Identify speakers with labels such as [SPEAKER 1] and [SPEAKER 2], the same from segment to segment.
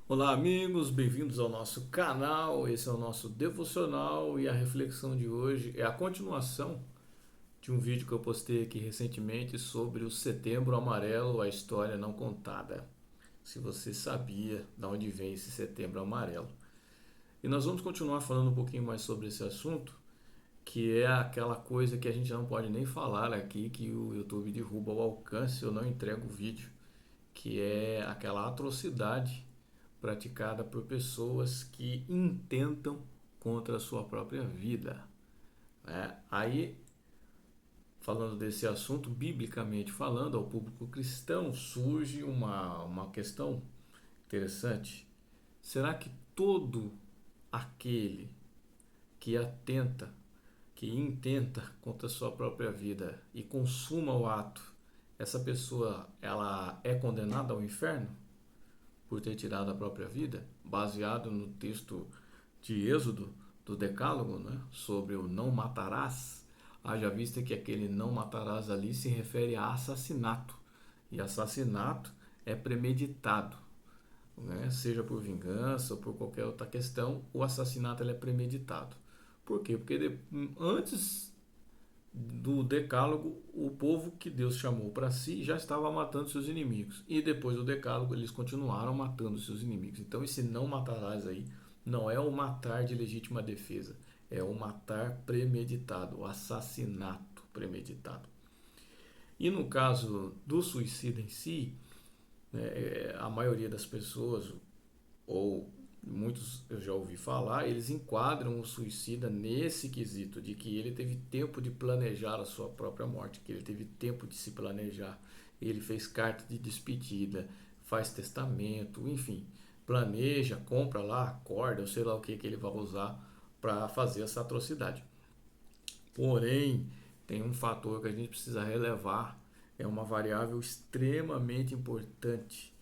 [SPEAKER 1] Olá, amigos, bem-vindos ao nosso canal. Esse é o nosso devocional e a reflexão de hoje é a continuação de um vídeo que eu postei aqui recentemente sobre o Setembro Amarelo, a história não contada. Se você sabia de onde vem esse Setembro Amarelo. E nós vamos continuar falando um pouquinho mais sobre esse assunto, que é aquela coisa que a gente não pode nem falar aqui, que o YouTube derruba o alcance ou não entrega o vídeo, que é aquela atrocidade praticada por pessoas que intentam contra a sua própria vida, né? Aí, falando desse assunto, biblicamente falando, ao público cristão, surge uma questão interessante. Será que todo aquele que atenta, que intenta contra a sua própria vida e consuma o ato, essa pessoa ela é condenada ao inferno por ter tirado a própria vida, baseado no texto de Êxodo do Decálogo, né, sobre o não matarás? Haja vista que aquele não matarás ali se refere a assassinato, e assassinato é premeditado, né? Seja por vingança ou por qualquer outra questão, o assassinato ele é premeditado. Por quê? Porque antes do Decálogo, o povo que Deus chamou para si já estava matando seus inimigos. E depois do Decálogo, eles continuaram matando seus inimigos. Então, esse não matarás aí não é o matar de legítima defesa, é o matar premeditado, o assassinato premeditado. E no caso do suicídio em si, né, a maioria das pessoas, ou muitos eu já ouvi falar, eles enquadram o suicida nesse quesito de que ele teve tempo de planejar a sua própria morte, que ele teve tempo de se planejar, ele fez carta de despedida, faz testamento, enfim, planeja, compra lá, acorda, eu sei lá o que ele vai usar para fazer essa atrocidade. Porém, tem um fator que a gente precisa relevar, é uma variável extremamente importante.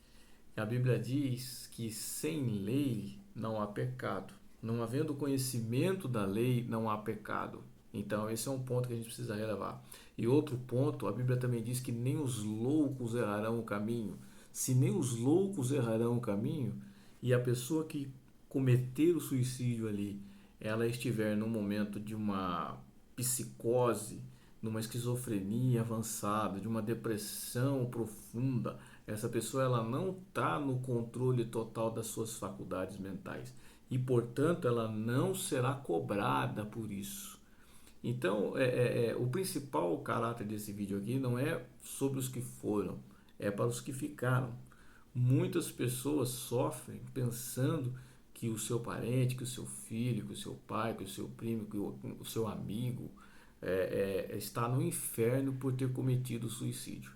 [SPEAKER 1] A Bíblia diz que sem lei não há pecado. Não havendo conhecimento da lei, não há pecado. Então, esse é um ponto que a gente precisa relevar. E outro ponto, a Bíblia também diz que nem os loucos errarão o caminho. Se nem os loucos errarão o caminho, e a pessoa que cometer o suicídio ali, ela estiver num momento de uma psicose, numa esquizofrenia avançada, de uma depressão profunda, essa pessoa ela não está no controle total das suas faculdades mentais e, portanto, ela não será cobrada por isso. Então, o principal caráter desse vídeo aqui não é sobre os que foram, é para os que ficaram. Muitas pessoas sofrem pensando que o seu parente, que o seu filho, que o seu pai, que o seu primo, que o seu amigo está no inferno por ter cometido suicídio.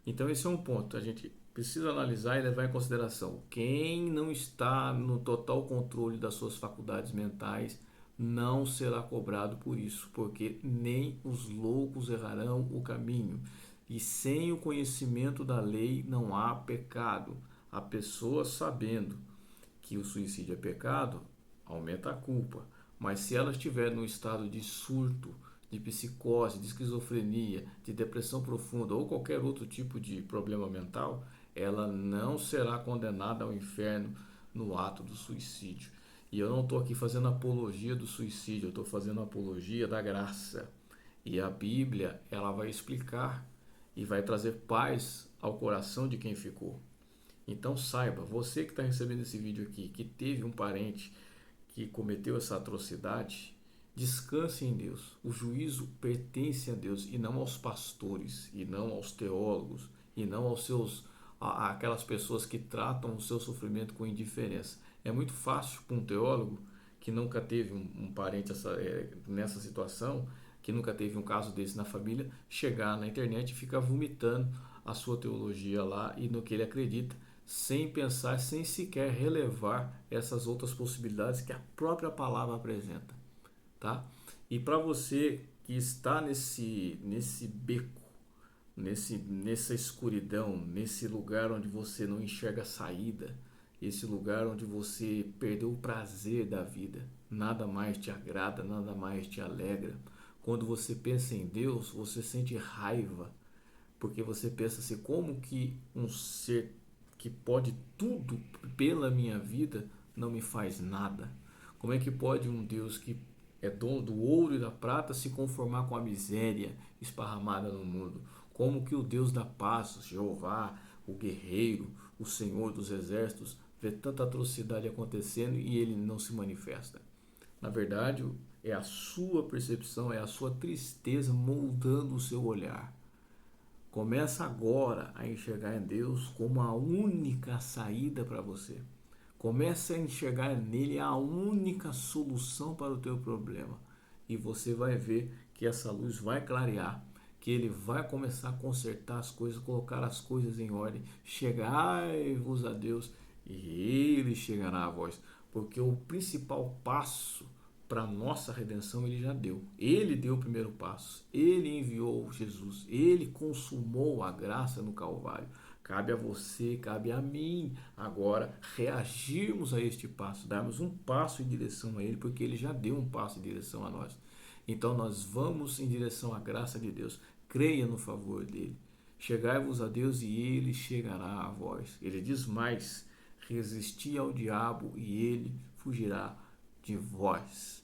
[SPEAKER 1] Então esse é um ponto, a gente precisa analisar e levar em consideração. Quem não está no total controle das suas faculdades mentais não será cobrado por isso, porque nem os loucos errarão o caminho. E sem o conhecimento da lei não há pecado. A pessoa sabendo que o suicídio é pecado, aumenta a culpa. Mas se ela estiver no estado de surto, de psicose, de esquizofrenia, de depressão profunda ou qualquer outro tipo de problema mental, ela não será condenada ao inferno no ato do suicídio. E eu não estou aqui fazendo apologia do suicídio, eu estou fazendo apologia da graça. E a Bíblia, ela vai explicar e vai trazer paz ao coração de quem ficou. Então saiba, você que está recebendo esse vídeo aqui, que teve um parente que cometeu essa atrocidade, descanse em Deus. O juízo pertence a Deus e não aos pastores, e não aos teólogos, e não aos aquelas pessoas que tratam o seu sofrimento com indiferença. É muito fácil para um teólogo que nunca teve um parente nessa situação, que nunca teve um caso desse na família, chegar na internet e ficar vomitando a sua teologia lá e no que ele acredita, sem pensar, sem sequer relevar essas outras possibilidades que a própria palavra apresenta, tá? E para você que está nesse beco, nessa escuridão, nesse lugar onde você não enxerga saída, esse lugar onde você perdeu o prazer da vida, nada mais te agrada, nada mais te alegra. Quando você pensa em Deus, você sente raiva, porque você pensa assim, como que um ser que pode tudo pela minha vida não me faz nada? Como é que pode um Deus que é dono do ouro e da prata se conformar com a miséria esparramada no mundo? Como que o Deus da paz, Jeová, o guerreiro, o Senhor dos exércitos, vê tanta atrocidade acontecendo e ele não se manifesta? Na verdade, é a sua percepção, é a sua tristeza moldando o seu olhar. Começa agora a enxergar em Deus como a única saída para você. Comece a enxergar nele a única solução para o teu problema. E você vai ver que essa luz vai clarear, que ele vai começar a consertar as coisas, colocar as coisas em ordem. Chegai-vos a Deus e ele chegará a vós. Porque o principal passo para a nossa redenção ele já deu. Ele deu o primeiro passo. Ele enviou Jesus. Ele consumou a graça no Calvário. Cabe a você, cabe a mim agora reagirmos a este passo, darmos um passo em direção a Ele, porque Ele já deu um passo em direção a nós. Então nós vamos em direção à graça de Deus. Creia no favor dEle. Chegai-vos a Deus e Ele chegará a vós. Ele diz mais: resisti ao diabo e Ele fugirá de vós.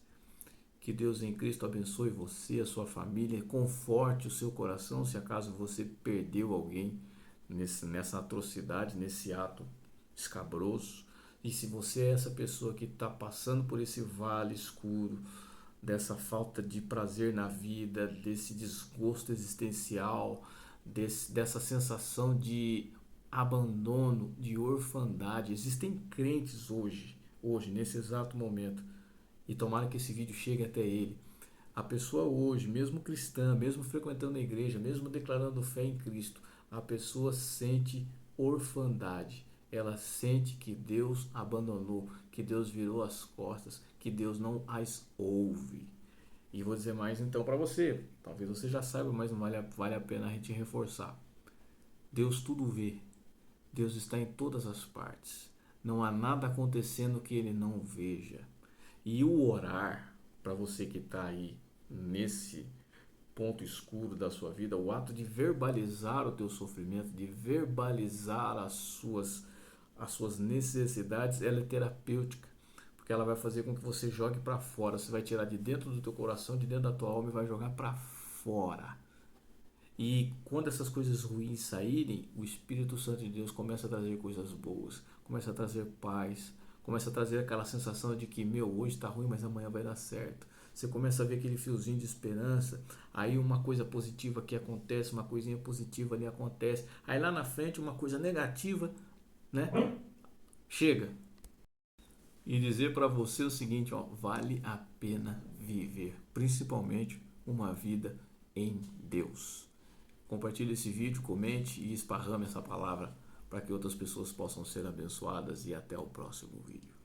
[SPEAKER 1] Que Deus em Cristo abençoe você, a sua família, conforte o seu coração se acaso você perdeu alguém nessa atrocidade, nesse ato escabroso. E se você é essa pessoa que está passando por esse vale escuro, dessa falta de prazer na vida, desse desgosto existencial, dessa sensação de abandono, de orfandade, existem crentes hoje, nesse exato momento, e tomara que esse vídeo chegue até ele. A pessoa hoje, mesmo cristã, mesmo frequentando a igreja, mesmo declarando fé em Cristo, a pessoa sente orfandade. Ela sente que Deus abandonou, que Deus virou as costas, que Deus não as ouve. E vou dizer mais então para você. Talvez você já saiba, mas não vale a pena a gente reforçar. Deus tudo vê. Deus está em todas as partes. Não há nada acontecendo que Ele não veja. E o orar, para você que está aí nesse ponto escuro da sua vida, o ato de verbalizar o teu sofrimento, de verbalizar as suas necessidades, ela é terapêutica, porque ela vai fazer com que você jogue para fora, você vai tirar de dentro do teu coração, de dentro da tua alma e vai jogar para fora. E quando essas coisas ruins saírem, o Espírito Santo de Deus começa a trazer coisas boas, começa a trazer paz, começa a trazer aquela sensação de que, hoje está ruim, mas amanhã vai dar certo. Você começa a ver aquele fiozinho de esperança, aí uma coisa positiva que acontece, uma coisinha positiva ali acontece, aí lá na frente uma coisa negativa, né? Chega. E dizer para você o seguinte, ó, vale a pena viver, principalmente uma vida em Deus. Compartilhe esse vídeo, comente e esparrame essa palavra para que outras pessoas possam ser abençoadas e até o próximo vídeo.